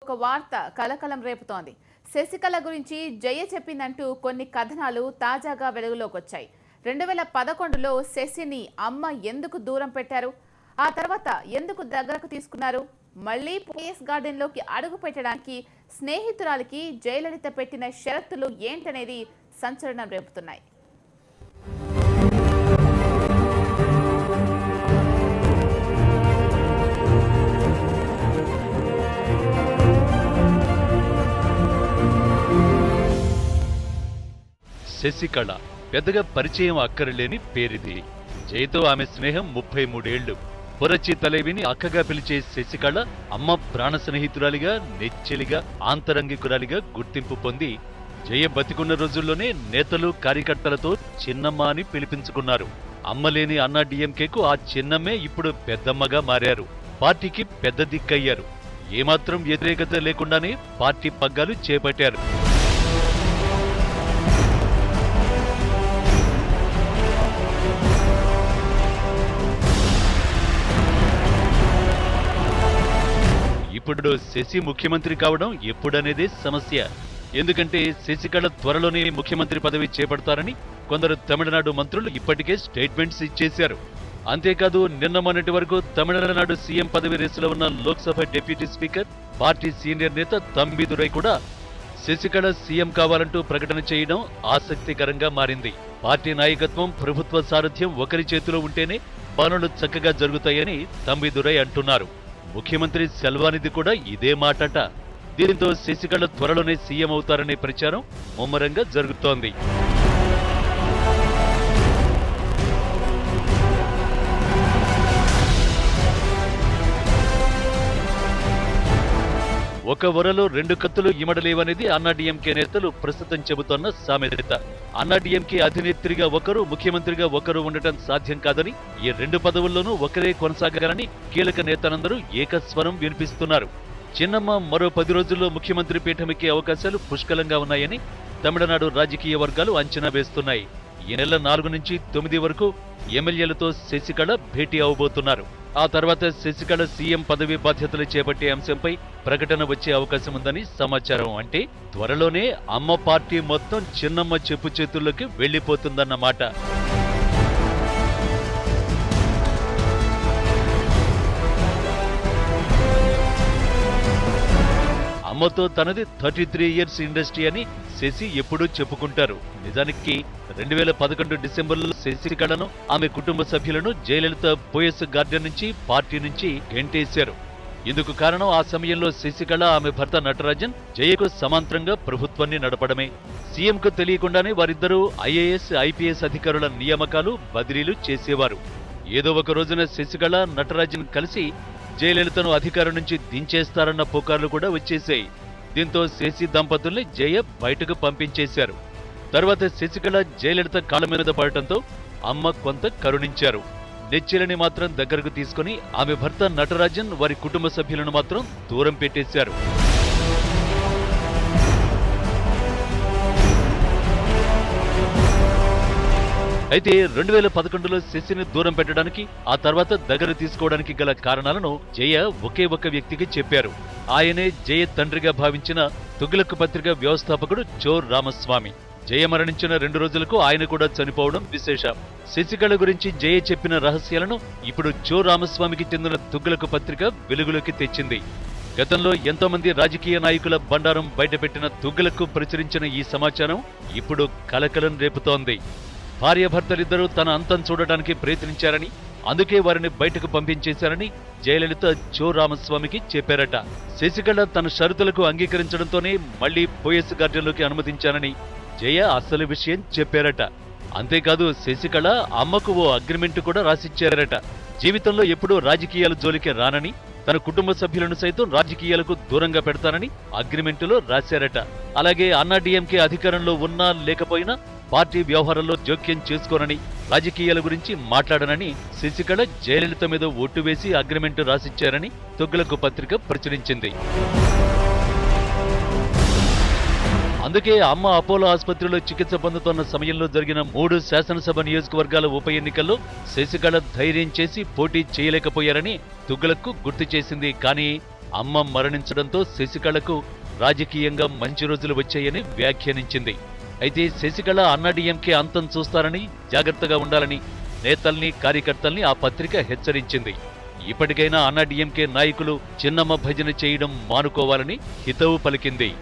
ఒక వార్త కలకలం రేపుతోంది. శశికళ గురించి జయ చెప్పిందంటూ కొన్ని కథనాలు తాజాగా వెలుగులోకి వచ్చాయి. 2011లో శశిని అమ్మ ఎందుకు దూరం పెట్టారు? ఆ తర్వాత ఎందుకు దగ్గరకు తీసుకున్నారు? మళ్లీ పోయస్ గార్డెన్లోకి అడుగు పెట్టడానికి స్నేహితురాలికి జయలలిత పెట్టిన షరతులు ఏంటనేది సంచలనం రేపుతున్నాయి. శశికళ పెద్దగా పరిచయం అక్కరలేని పేరిది. జయతో ఆమె స్నేహం 33 ఏళ్లు. పొరచి తలేవిని అక్కగా పిలిచే శశికళ అమ్మ ప్రాణ స్నేహితురాలిగా, నెచ్చెలిగా, ఆంతరంగికురాలిగా గుర్తింపు పొంది జయ బతికున్న రోజుల్లోనే నేతలు కార్యకర్తలతో చిన్నమ్మ అని పిలిపించుకున్నారు. అమ్మలేని అన్నా డిఎంకేకు ఆ చిన్నమ్మే ఇప్పుడు పెద్దమ్మగా మారారు. పార్టీకి పెద్ద దిక్కయ్యారు. ఏమాత్రం వ్యతిరేకత లేకుండానే పార్టీ పగ్గాలు చేపట్టారు. ఇప్పుడు శశి ముఖ్యమంత్రి కావడం ఎప్పుడనేదే సమస్య. ఎందుకంటే శశికళ త్వరలోనే ముఖ్యమంత్రి పదవి చేపడతారని కొందరు తమిళనాడు మంత్రులు ఇప్పటికే స్టేట్మెంట్స్ ఇచ్చేశారు. అంతేకాదు నిన్న మొన్నటి వరకు తమిళనాడు సీఎం పదవి రేసులో ఉన్న Lok Sabha deputy speaker, party senior నేత తంబిదురై కూడా శశికళ సీఎం కావాలంటూ ప్రకటన చేయడం ఆసక్తికరంగా మారింది. పార్టీ నాయకత్వం, ప్రభుత్వ సారథ్యం ఒకరి చేతిలో ఉంటేనే పనులు చక్కగా జరుగుతాయని తంబిదురై అంటున్నారు. ముఖ్యమంత్రి సెల్వానిధి కూడా ఇదే మాటట. దీంతో శశికళ త్వరలోనే సీఎం అవుతారనే ప్రచారం ముమ్మరంగా జరుగుతోంది. ఒక వరలో రెండు కత్తులు ఇమడలేవనేది అన్నాడీఎంకే నేతలు ప్రస్తుతం చెబుతోన్న సామెత. అన్నాడీఎంకే అధినేత్రిగా ఒకరు, ముఖ్యమంత్రిగా ఒకరు ఉండటం సాధ్యం కాదని, ఈ రెండు పదవుల్లోనూ ఒకరే కొనసాగాలని కీలక నేతలందరూ ఏకస్వరం వినిపిస్తున్నారు. చిన్నమ్మ మరో 10 రోజుల్లో ముఖ్యమంత్రి పీఠమెక్కే అవకాశాలు పుష్కలంగా ఉన్నాయని తమిళనాడు రాజకీయ వర్గాలు అంచనా వేస్తున్నాయి. ఈ నెల 4 నుంచి 9 వరకు ఎమ్మెల్యేలతో శశికళ భేటీ అవబోతున్నారు. ఆ తర్వాత శశికళ సీఎం పదవి బాధ్యతలు చేపట్టే అంశంపై ప్రకటన వచ్చే అవకాశం ఉందని సమాచారం. అంటే త్వరలోనే అమ్మ పార్టీ మొత్తం చిన్నమ్మ చెప్పు చేతుల్లోకి వెళ్లిపోతుందన్నమాట. అమ్మతో తనది 33 ఇయర్స్ ఇండస్ట్రీ అని శశి ఎప్పుడూ చెప్పుకుంటారు. నిజానికి 2011 డిసెంబర్లో శశికళను, ఆమె కుటుంబ సభ్యులను జయలలిత పోయస్ గార్డెన్ నుంచి, పార్టీ నుంచి గెంటేశారు. ఇందుకు కారణం ఆ సమయంలో శశికళ, ఆమె భర్త నటరాజన్ జయకు సమాంతరంగా ప్రభుత్వాన్ని నడపడమే. సీఎంకు తెలియకుండానే వారిద్దరూ ఐఏఎస్, ఐపీఎస్ అధికారుల నియామకాలు, బదిలీలు చేసేవారు. ఏదో ఒక రోజున శశికళ, నటరాజన్ కలిసి జయలలితను అధికారం నుంచి దించేస్తారన్న పుకార్లు కూడా వచ్చేశాయి. దీంతో శశి దంపతుల్ని జయ బయటకు పంపించేశారు. తర్వాత శశికళ జయలలిత కాళ్ల మీద పడటంతో అమ్మ కొంత కరుణించారు. నెచ్చెలని మాత్రం దగ్గరకు తీసుకుని ఆమె భర్త నటరాజన్, వారి కుటుంబ సభ్యులను మాత్రం దూరం పెట్టేశారు. అయితే 2011లో శశిని దూరం పెట్టడానికి, ఆ తర్వాత దగ్గర తీసుకోవడానికి గల కారణాలను జయ ఒకే ఒక వ్యక్తికి చెప్పారు. ఆయనే జయ తండ్రిగా భావించిన తుగ్లక్ పత్రిక వ్యవస్థాపకుడు చో రామస్వామి. జయ మరణించిన 2 రోజులకు ఆయన కూడా చనిపోవడం విశేషం. శశికళ గురించి జయ చెప్పిన రహస్యాలను ఇప్పుడు చో రామస్వామికి చెందిన తుగ్లక్ పత్రిక వెలుగులోకి తెచ్చింది. గతంలో ఎంతో మంది రాజకీయ నాయకుల బండారం బయటపెట్టిన తుగ్లక్ ప్రచురించిన ఈ సమాచారం ఇప్పుడు కలకలం రేపుతోంది. భార్యాభర్తలిద్దరూ తన అంతం చూడటానికి ప్రయత్నించారని, అందుకే వారిని బయటకు పంపించేశారని జయలలిత చో రామస్వామికి చెప్పారట. శశికళ తన షరతులకు అంగీకరించడంతోనే మళ్లీ పోయస్ గార్డెన్లోకి అనుమతించానని జయ అసలు విషయం చెప్పారట. అంతేకాదు శశికళ అమ్మకు ఓ అగ్రిమెంట్ కూడా రాసిచ్చారట. జీవితంలో ఎప్పుడూ రాజకీయాల జోలికి రానని, తన కుటుంబ సభ్యులను సైతం రాజకీయాలకు దూరంగా పెడతానని అగ్రిమెంటులో రాశారట. అలాగే అన్నాడీఎంకే అధికారంలో ఉన్నా లేకపోయినా పార్టీ వ్యవహారంలో జోక్యం చేసుకోనని, రాజకీయాల గురించి మాట్లాడనని శశికళ జయలలిత మీద ఓటు వేసి అగ్రిమెంట్ రాసిచ్చారని తుగ్లక్ పత్రిక ప్రచురించింది. అందుకే అమ్మ అపోలో ఆసుపత్రిలో చికిత్స పొందుతున్న సమయంలో జరిగిన 3 శాసనసభ నియోజకవర్గాల ఉప ఎన్నికల్లో శశికళ ధైర్యం చేసి పోటీ చేయలేకపోయారని తుగ్లక్ గుర్తు చేసింది. కానీ అమ్మ మరణించడంతో శశికళకు రాజకీయంగా మంచి రోజులు వచ్చాయని వ్యాఖ్యానించింది. అయితే శశికళ అన్నాడీఎంకే అంతం చూస్తారని, జాగ్రత్తగా ఉండాలని నేతల్ని, కార్యకర్తల్ని ఆ పత్రిక హెచ్చరించింది. ఇప్పటికైనా అన్నాడీఎంకే నాయకులు చిన్నమ్మ భజన చేయడం మానుకోవాలని హితవు పలికింది.